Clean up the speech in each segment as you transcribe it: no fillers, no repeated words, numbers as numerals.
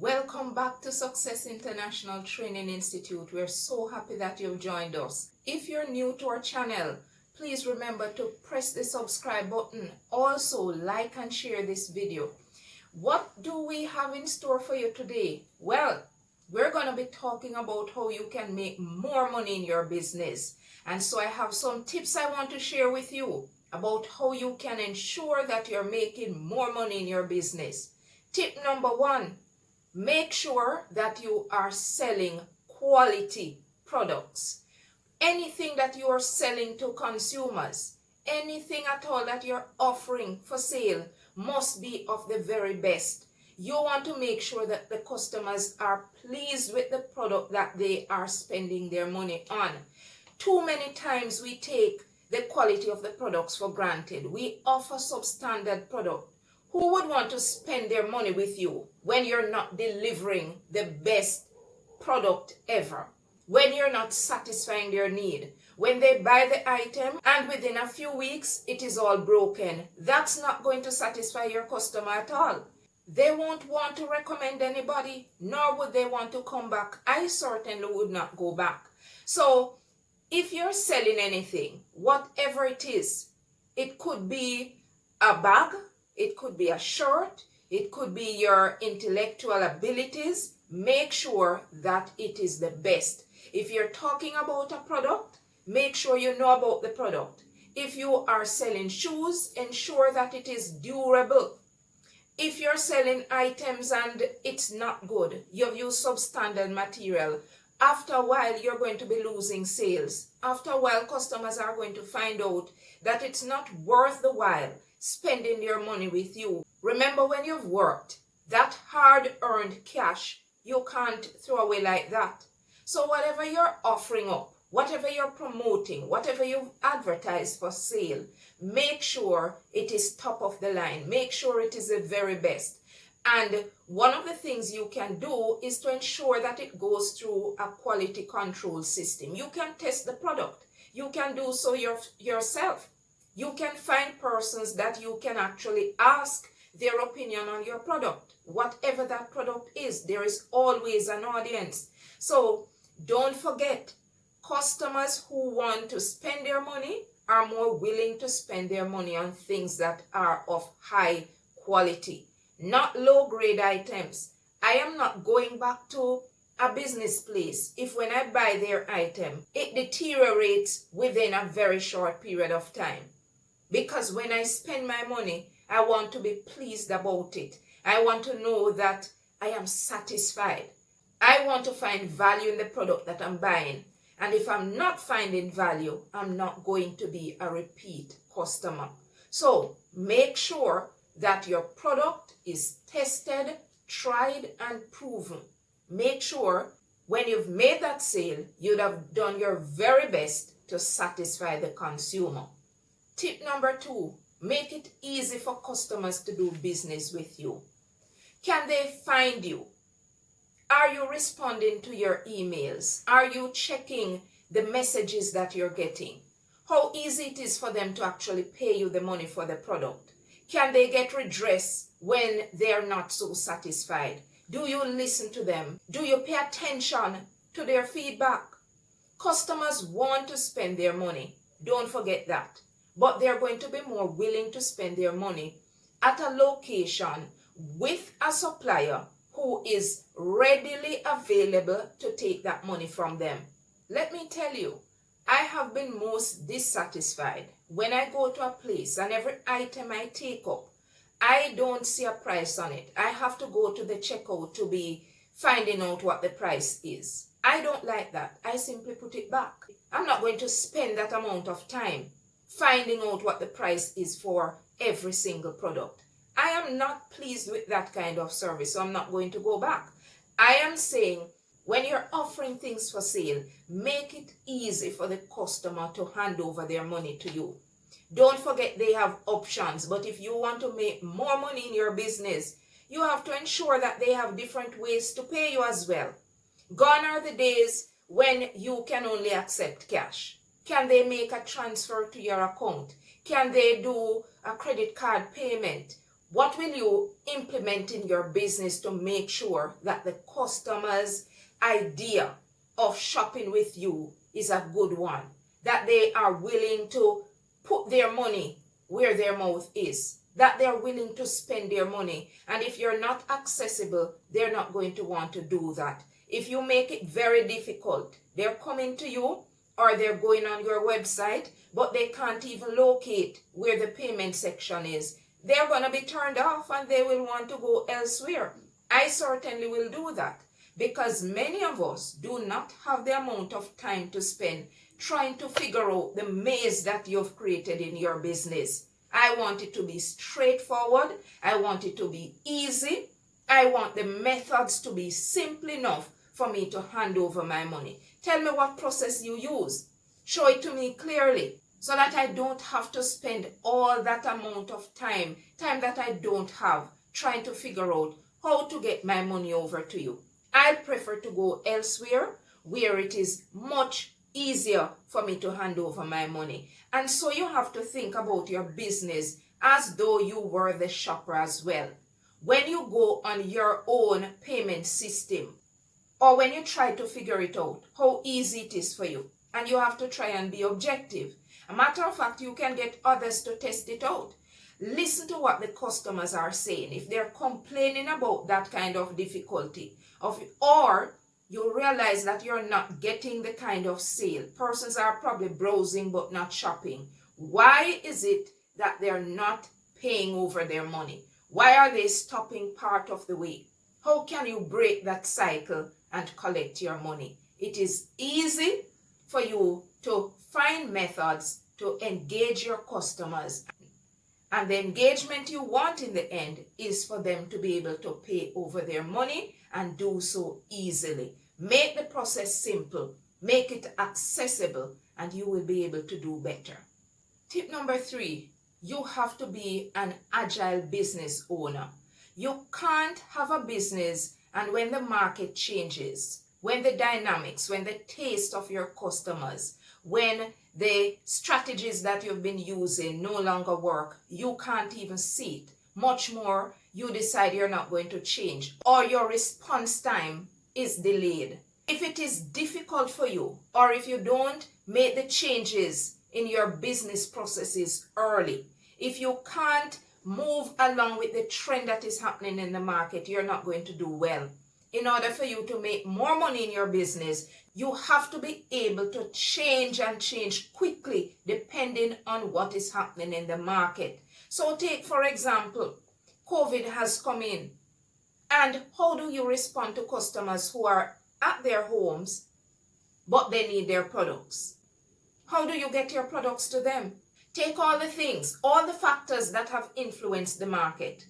Welcome back to Success International Training Institute. We're so happy that you've joined us. If you're new to our channel, please remember to press the subscribe button. Also, like and share this video. What do we have in store for you today? Well, we're going to be talking about how you can make more money in your business. And so I have some tips I want to share with you about how you can ensure that you're making more money in your business. Tip number one, make sure that you are selling quality products. Anything that you are selling to consumers, anything at all that you're offering for sale must be of the very best. You want to make sure that the customers are pleased with the product that they are spending their money on. Too many times we take the quality of the products for granted. We offer substandard product. Who would want to spend their money with you when you're not delivering the best product ever? When you're not satisfying their need? When they buy the item and within a few weeks it is all broken? That's not going to satisfy your customer at all. They won't want to recommend anybody, nor would they want to come back. I certainly would not go back. So if you're selling anything, whatever it is, it could be a bag, it could be a shirt, it could be your intellectual abilities. Make sure that it is the best. If you're talking about a product, make sure you know about the product. If you are selling shoes, ensure that it is durable. If you're selling items and it's not good, you've used substandard material, after a while you're going to be losing sales. After a while, customers are going to find out that it's not worth the while spending their money with you. Remember, when you've worked, that hard-earned cash, you can't throw away like that. So whatever you're offering up, whatever you're promoting, whatever you've advertised for sale, make sure it is top of the line. Make sure it is the very best. And one of the things you can do is to ensure that it goes through a quality control system. You can test the product. You can do so yourself. You can find persons that you can actually ask their opinion on your product. Whatever that product is, there is always an audience. So don't forget, customers who want to spend their money are more willing to spend their money on things that are of high quality, not low-grade items. I am not going back to a business place if when I buy their item, it deteriorates within a very short period of time. Because when I spend my money, I want to be pleased about it. I want to know that I am satisfied. I want to find value in the product that I'm buying. And if I'm not finding value, I'm not going to be a repeat customer. So make sure that your product is tested, tried, and proven. Make sure when you've made that sale, you'd have done your very best to satisfy the consumer. Tip number two, make it easy for customers to do business with you. Can they find you? Are you responding to your emails? Are you checking the messages that you're getting? How easy it is for them to actually pay you the money for the product? Can they get redress when they're not so satisfied? Do you listen to them? Do you pay attention to their feedback? Customers want to spend their money. Don't forget that. But they're going to be more willing to spend their money at a location with a supplier who is readily available to take that money from them. Let me tell you, I have been most dissatisfied when I go to a place and every item I take up, I don't see a price on it. I have to go to the checkout to be finding out what the price is. I don't like that. I simply put it back. I'm not going to spend that amount of time finding out what the price is for every single product. I am not pleased with that kind of service, so I'm not going to go back. I am saying, when you're offering things for sale, make it easy for the customer to hand over their money to you. Don't forget they have options, but if you want to make more money in your business, you have to ensure that they have different ways to pay you as well. Gone are the days when you can only accept cash. Can they make a transfer to your account? Can they do a credit card payment? What will you implement in your business to make sure that the customer's idea of shopping with you is a good one? That they are willing to put their money where their mouth is, that they're willing to spend their money. And if you're not accessible, they're not going to want to do that. If you make it very difficult, they're coming to you or they're going on your website, but they can't even locate where the payment section is. They're going to be turned off and they will want to go elsewhere. I certainly will do that because many of us do not have the amount of time to spend trying to figure out the maze that you've created in your business. I want it to be straightforward. I want it to be easy. I want the methods to be simple enough for me to hand over my money. Tell me what process you use. Show it to me clearly so that I don't have to spend all that amount of time that I don't have, trying to figure out how to get my money over to you. I prefer to go elsewhere where it is much easier for me to hand over my money. And so you have to think about your business as though you were the shopper as well. When you go on your own payment system, or when you try to figure it out, how easy it is for you, and you have to try and be objective. A matter of fact, you can get others to test it out. Listen to what the customers are saying. If they're complaining about that kind of difficulty, or you realize that you're not getting the kind of sale, persons are probably browsing but not shopping. Why is it that they're not paying over their money? Why are they stopping part of the way? How can you break that cycle and collect your money? It is easy for you to find methods to engage your customers. And the engagement you want in the end is for them to be able to pay over their money and do so easily. Make the process simple, make it accessible, and you will be able to do better. Tip number 3, you have to be an agile business owner. You can't have a business and when the market changes, when the dynamics, when the taste of your customers, when the strategies that you've been using no longer work, you can't even see it. Much more, you decide you're not going to change or your response time is delayed. If it is difficult for you or if you don't make the changes in your business processes early, if you can't move along with the trend that is happening in the market, you're not going to do well. In order for you to make more money in your business, you have to be able to change and change quickly depending on what is happening in the market. So take, for example, COVID has come in. And how do you respond to customers who are at their homes, but they need their products? How do you get your products to them? Take all the things, all the factors that have influenced the market,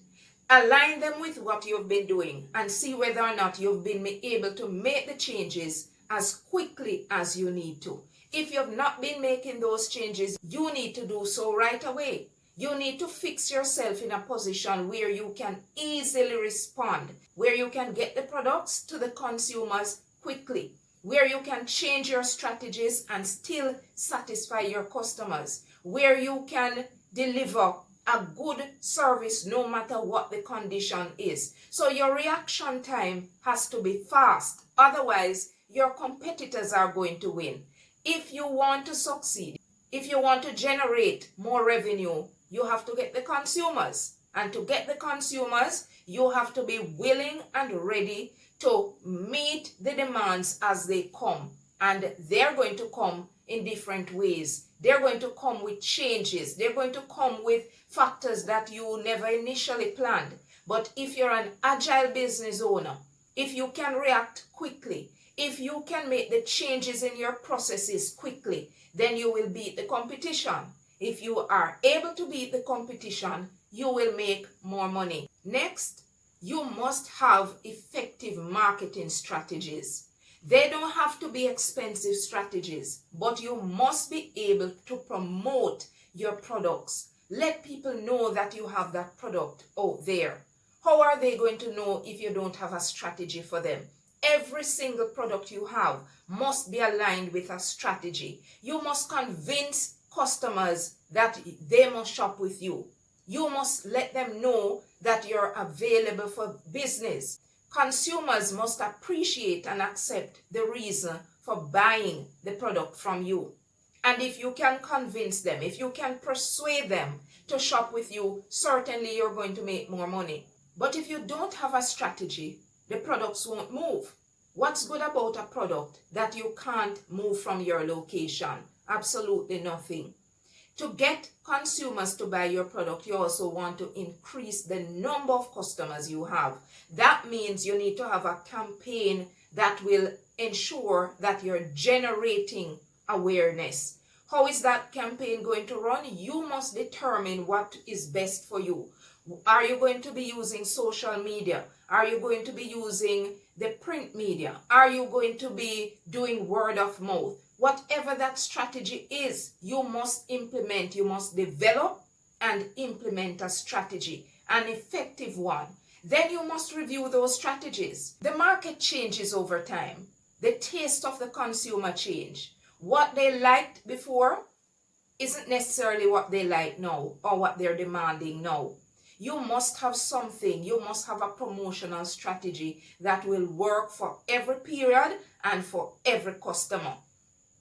align them with what you've been doing and see whether or not you've been able to make the changes as quickly as you need to. If you've not been making those changes, you need to do so right away. You need to fix yourself in a position where you can easily respond, where you can get the products to the consumers quickly, where you can change your strategies and still satisfy your customers, where you can deliver a good service no matter what the condition is. So your reaction time has to be fast. Otherwise, your competitors are going to win. If you want to succeed, if you want to generate more revenue, you have to get the consumers. And to get the consumers, you have to be willing and ready to meet the demands as they come. And they're going to come in different ways. They're going to come with changes. They're going to come with factors that you never initially planned. But if you're an agile business owner, if you can react quickly, if you can make the changes in your processes quickly, then you will beat the competition. If you are able to beat the competition, you will make more money. Next, you must have effective marketing strategies. They don't have to be expensive strategies, but you must be able to promote your products. Let people know that you have that product out there. How are they going to know if you don't have a strategy for them? Every single product you have must be aligned with a strategy. You must convince customers that they must shop with you. You must let them know that you're available for business. Consumers must appreciate and accept the reason for buying the product from you. And if you can convince them, if you can persuade them to shop with you, certainly you're going to make more money. But if you don't have a strategy, the products won't move. What's good about a product that you can't move from your location? Absolutely nothing. To get consumers to buy your product, you also want to increase the number of customers you have. That means you need to have a campaign that will ensure that you're generating awareness. How is that campaign going to run? You must determine what is best for you. Are you going to be using social media? Are you going to be using the print media? Are you going to be doing word of mouth? Whatever that strategy is, you must implement, you must develop and implement a strategy, an effective one. Then you must review those strategies. The market changes over time. The taste of the consumer change. What they liked before isn't necessarily what they like now or what they're demanding now. You must have something, you must have a promotional strategy that will work for every period and for every customer.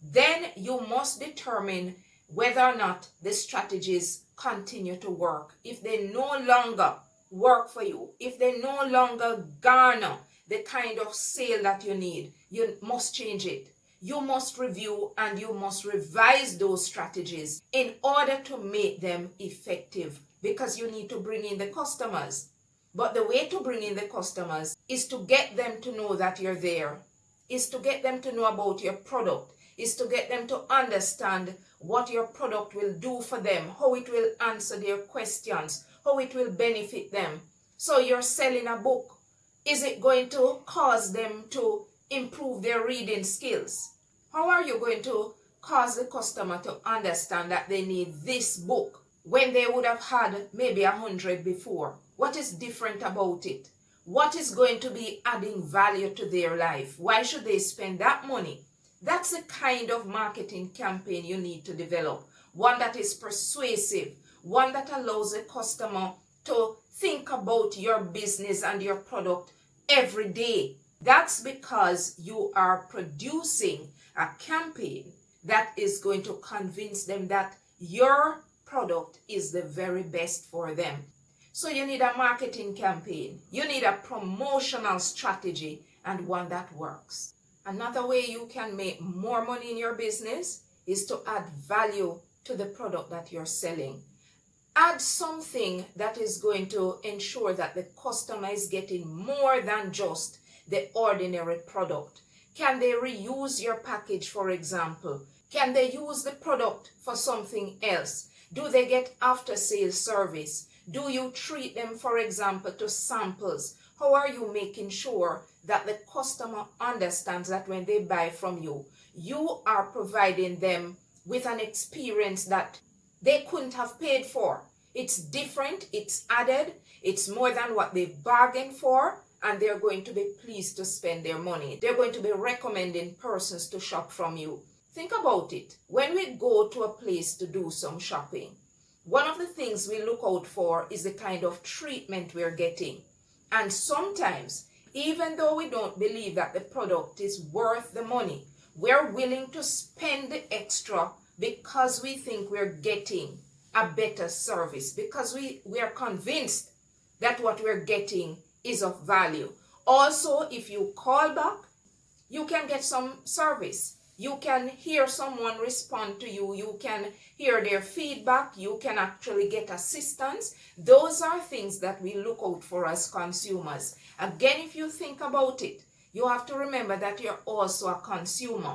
Then you must determine whether or not the strategies continue to work. If they no longer work for you, if they no longer garner the kind of sale that you need, you must change it. You must review and you must revise those strategies in order to make them effective, because you need to bring in the customers. But the way to bring in the customers is to get them to know that you're there, is to get them to know about your product, is to get them to understand what your product will do for them, how it will answer their questions, how it will benefit them. So you're selling a book. Is it going to cause them to improve their reading skills? How are you going to cause the customer to understand that they need this book when they would have had maybe 100 before? What is different about it? What is going to be adding value to their life? Why should they spend that money? That's the kind of marketing campaign you need to develop. One that is persuasive, one that allows the customer to think about your business and your product every day. That's because you are producing a campaign that is going to convince them that your product is the very best for them. So you need a marketing campaign. You need a promotional strategy and one that works. Another way you can make more money in your business is to add value to the product that you're selling. Add something that is going to ensure that the customer is getting more than just the ordinary product. Can they reuse your package, for example? Can they use the product for something else? Do they get after-sales service? Do you treat them, for example, to samples? How are you making sure that the customer understands that when they buy from you, you are providing them with an experience that they couldn't have paid for? It's different, it's added, it's more than what they bargained for, and they're going to be pleased to spend their money. They're going to be recommending persons to shop from you. Think about it. When we go to a place to do some shopping, one of the things we look out for is the kind of treatment we're getting. And sometimes, even though we don't believe that the product is worth the money, we're willing to spend the extra because we think we're getting a better service, because we are convinced that what we're getting is of value. Also, if you call back, you can get some service. You can hear someone respond to you. You can hear their feedback. You can actually get assistance. Those are things that we look out for as consumers. Again, if you think about it, you have to remember that you're also a consumer.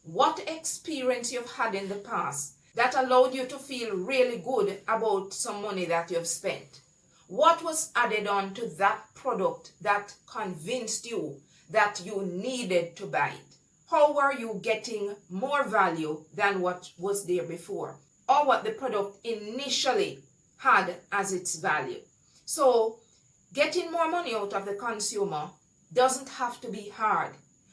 What experience you've had in the past that allowed you to feel really good about some money that you've spent? What was added on to that product that convinced you that you needed to buy it? How were you getting more value than what was there before, or what the product initially had as its value? So getting more money out of the consumer doesn't have to be hard.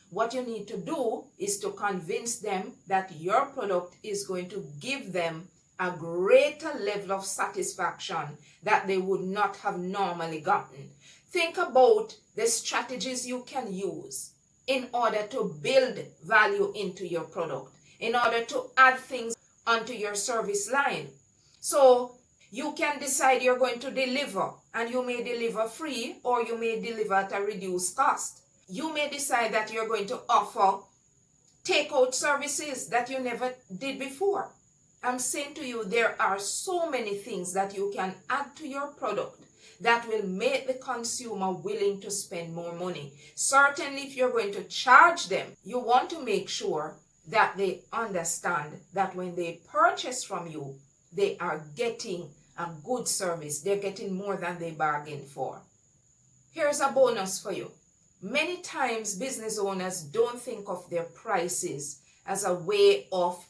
What you need to do is to convince them that your product is going to give them a greater level of satisfaction that they would not have normally gotten. Think about the strategies you can use in order to build value into your product, in order to add things onto your service line. So you can decide you're going to deliver, and you may deliver free or you may deliver at a reduced cost. You may decide that you're going to offer takeout services that you never did before. I'm saying to you, there are so many things that you can add to your product that will make the consumer willing to spend more money. Certainly, if you're going to charge them, you want to make sure that they understand that when they purchase from you, they are getting a good service. They're getting more than they bargained for. Here's a bonus for you. Many times business owners don't think of their prices as a way of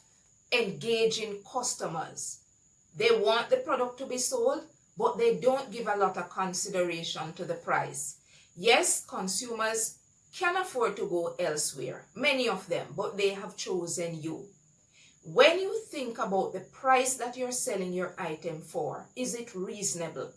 engaging customers. They want the product to be sold, but they don't give a lot of consideration to the price. Yes, consumers can afford to go elsewhere, many of them, but they have chosen you. When you think about the price that you're selling your item for, is it reasonable?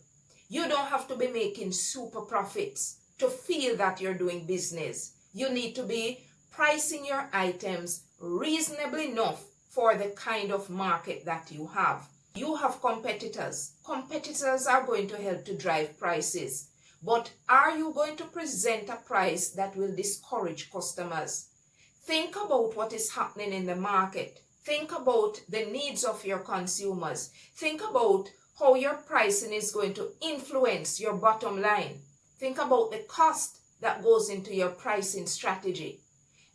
You don't have to be making super profits to feel that you're doing business. You need to be pricing your items reasonably enough for the kind of market that you have. You have competitors. Competitors are going to help to drive prices. But are you going to present a price that will discourage customers? Think about what is happening in the market. Think about the needs of your consumers. Think about how your pricing is going to influence your bottom line. Think about the cost that goes into your pricing strategy.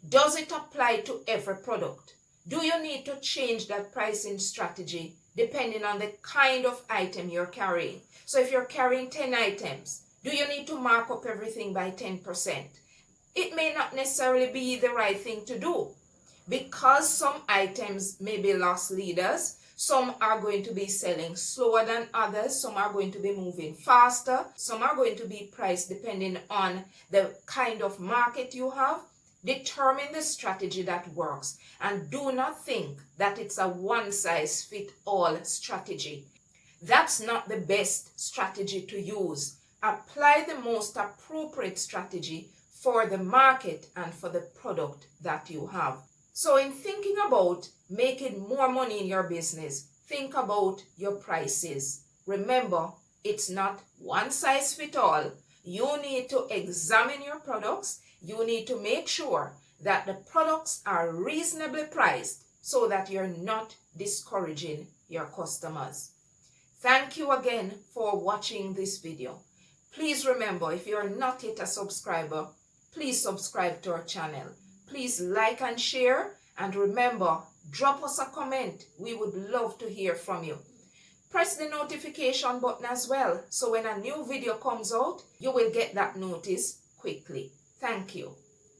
Does it apply to every product? Do you need to change that pricing strategy depending on the kind of item you're carrying? So if you're carrying 10 items, do you need to mark up everything by 10%? It may not necessarily be the right thing to do, because some items may be loss leaders. Some are going to be selling slower than others. Some are going to be moving faster. Some are going to be priced depending on the kind of market you have. Determine the strategy that works, and do not think that it's a one-size-fits-all strategy. That's not the best strategy to use. Apply the most appropriate strategy for the market and for the product that you have. So in thinking about making more money in your business, think about your prices. Remember, it's not one size fits all. You need to examine your products. You need to make sure that the products are reasonably priced so that you're not discouraging your customers. Thank you again for watching this video. Please remember, if you're not yet a subscriber, please subscribe to our channel. Please like and share, and remember, drop us a comment. We would love to hear from you. Press the notification button as well, so when a new video comes out, you will get that notice quickly. Thank you.